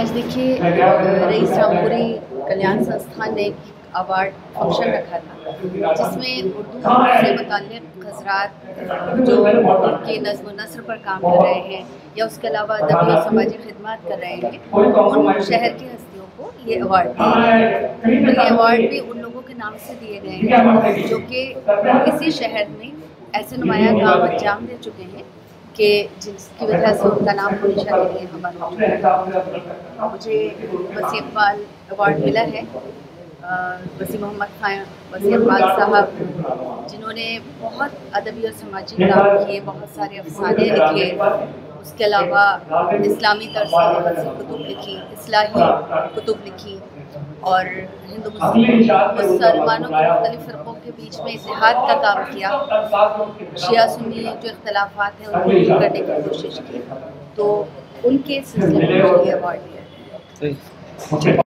आज देखिए रईस रामपुरी कल्याण संस्थान ने एक अवार्ड फंक्शन रखा था जिसमें उर्दू से मुताल्लिक़ हज़रात जो उर्दू के नज़्म नस्र पर काम कर रहे हैं या उसके अलावा अदबी और समाजी खिदमत कर रहे हैं उन शहर की हस्तियों को ये अवार्ड दिए गए। ये अवार्ड भी उन लोगों के नाम से दिए गए हैं जो कि इसी शहर में ऐसे नुमाया काम अंजाम दे चुके हैं कि जिसकी वजह से उनका नाम हमेशा के लिए हमारा हो। मुझे वसी इकबाल अवार्ड मिला है। वसी मोहम्मद खान वसी इकबाल साहब जिन्होंने बहुत अदबी और समाजी काम किए, बहुत सारे अफसाने लिखे, उसके अलावा इस्लामी तर्ज पर बहुत सी कुतुब लिखी, इस्लाही कुतुब लिखी और हिंदू मुसलमानों के मुख्तलिफ फ़िरक़ों के बीच में इत्तेहाद का काम किया, शिया सुन्नी जो इख्तलाफात हैं उनको दूर करने की कोशिश की। तो उनके सिलसिले में मुझे ये अवार्ड दिया है।